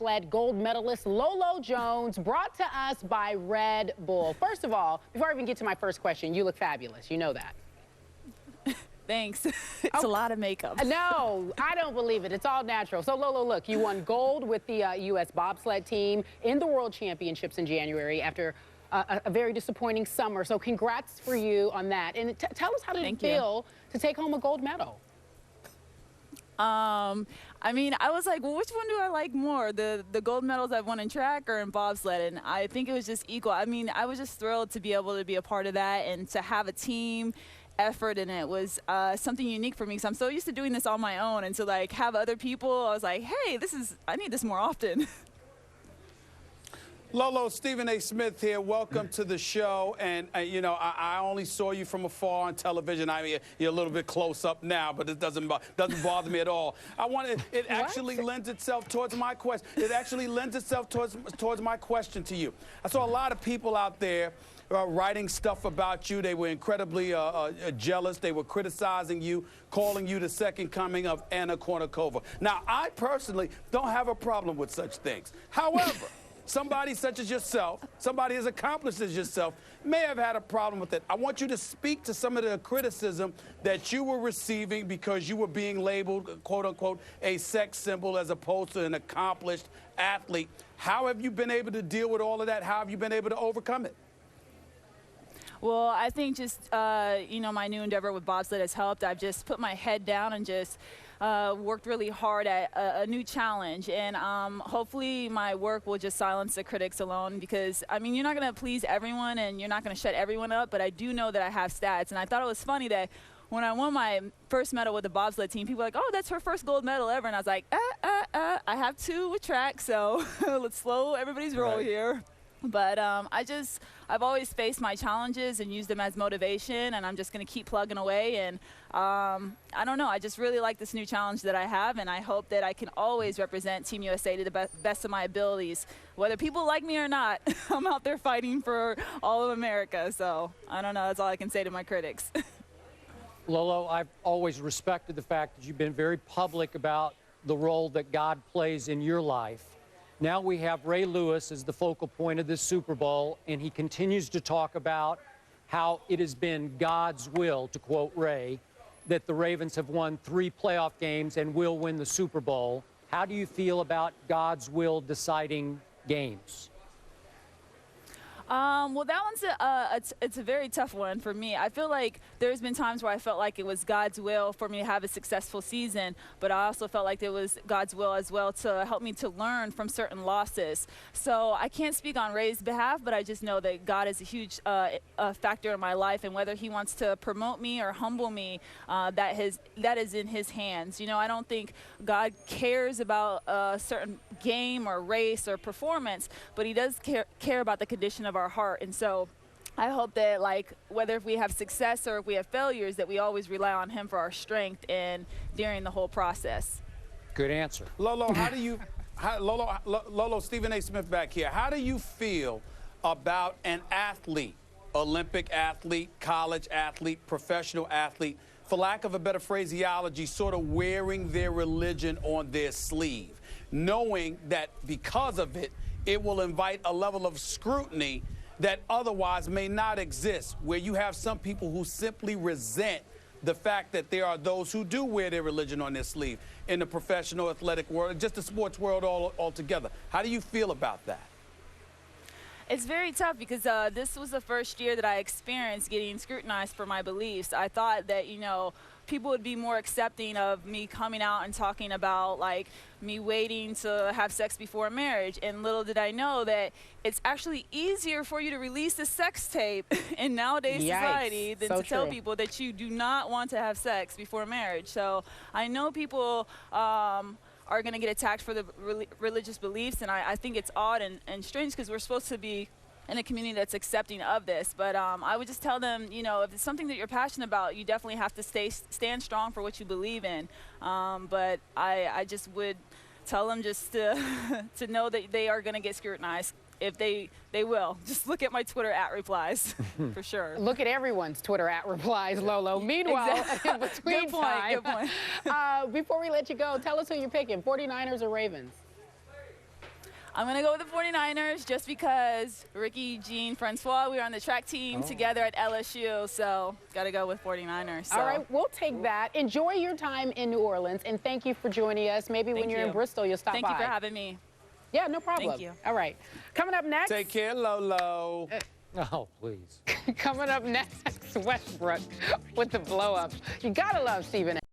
bobsled gold medalist Lolo Jones, brought to us by Red Bull. First of all, before I even get to my first question, you look fabulous. You know that. Thanks. It's a lot of makeup. No, I don't believe it. It's all natural. So, Lolo, look, you won gold with the U.S. bobsled team in the World Championships in January after a very disappointing summer. So congrats for you on that. And tell us how did it feel to take home a gold medal? I mean, I was like, well, which one do I like more? The gold medals I've won in track or in bobsled? And I think it was just equal. I mean, I was just thrilled to be able to be a part of that and to have a team effort in it was something unique for me because I'm so used to doing this on my own, and to like have other people, I was like, hey, I need this more often. Lolo, Stephen A. Smith here. Welcome to the show. And, you know, I only saw you from afar on television. I mean, you're a little bit close up now, but it doesn't bother me at all. It actually lends itself towards my question. It actually lends itself towards my question to you. I saw a lot of people out there writing stuff about you. They were incredibly jealous. They were criticizing you, calling you the second coming of Anna Kournikova. Now, I personally don't have a problem with such things. However, somebody such as yourself, somebody as accomplished as yourself, may have had a problem with it. I want you to speak to some of the criticism that you were receiving because you were being labeled, quote unquote, a sex symbol as opposed to an accomplished athlete. How have you been able to deal with all of that? How have you been able to overcome it? Well, I think just, you know, my new endeavor with bobsled has helped. I've just put my head down and just worked really hard at a new challenge. And hopefully my work will just silence the critics alone because, I mean, you're not going to please everyone and you're not going to shut everyone up, but I do know that I have stats. And I thought it was funny that when I won my first medal with the bobsled team, people were like, oh, that's her first gold medal ever. And I was like, I have 2 with track, so let's slow everybody's roll here. But I've always faced my challenges and used them as motivation, and I'm just going to keep plugging away. And I don't know, I just really like this new challenge that I have, and I hope that I can always represent Team USA to the best of my abilities. Whether people like me or not, I'm out there fighting for all of America. So I don't know, that's all I can say to my critics. Lolo, I've always respected the fact that you've been very public about the role that God plays in your life. Now we have Ray Lewis as the focal point of this Super Bowl, and he continues to talk about how it has been God's will, to quote Ray, that the Ravens have won 3 playoff games and will win the Super Bowl. How do you feel about God's will deciding games? Well, that one's it's a very tough one for me. I feel like there's been times where I felt like it was God's will for me to have a successful season, but I also felt like it was God's will as well to help me to learn from certain losses. So I can't speak on Ray's behalf, but I just know that God is a huge factor in my life, and whether he wants to promote me or humble me, that is in his hands. You know, I don't think God cares about a certain game or race or performance, but he does care about the condition of our heart. And so I hope that, like, whether if we have success or if we have failures, that we always rely on him for our strength and during the whole process. Good answer. Lolo, Lolo, Stephen A. Smith back here. How do you feel about an athlete, Olympic athlete, college athlete, professional athlete, for lack of a better phraseology, sort of wearing their religion on their sleeve, knowing that because of it, it will invite a level of scrutiny that otherwise may not exist, where you have some people who simply resent the fact that there are those who do wear their religion on their sleeve in the professional athletic world, just the sports world altogether. How do you feel about that? It's very tough because this was the first year that I experienced getting scrutinized for my beliefs. I thought that, you know, people would be more accepting of me coming out and talking about, like, me waiting to have sex before marriage. And little did I know that it's actually easier for you to release a sex tape in nowadays society than to tell people that you do not want to have sex before marriage. So I know people are going to get attacked for the religious beliefs, and I think it's odd and strange because we're supposed to be in a community that's accepting of this. But I would just tell them, you know, if it's something that you're passionate about, you definitely have to stand strong for what you believe in. But I just would tell them just to know that they are going to get scrutinized. If they will. Just look at my Twitter @replies for sure. Look at everyone's Twitter @replies, Lolo. Meanwhile, in between good point. before we let you go, tell us who you're picking, 49ers or Ravens? I'm going to go with the 49ers just because Ricky, Jean, Francois, we were on the track team together at LSU, so got to go with 49ers. So. All right, we'll take that. Enjoy your time in New Orleans, and thank you for joining us. Maybe when you're in Bristol, you'll stop by. Thank you for having me. Yeah, no problem. Thank you. All right. Coming up next. Take care, Lolo. Oh, please. Coming up next, Westbrook with the blow-ups. You got to love Stephen A.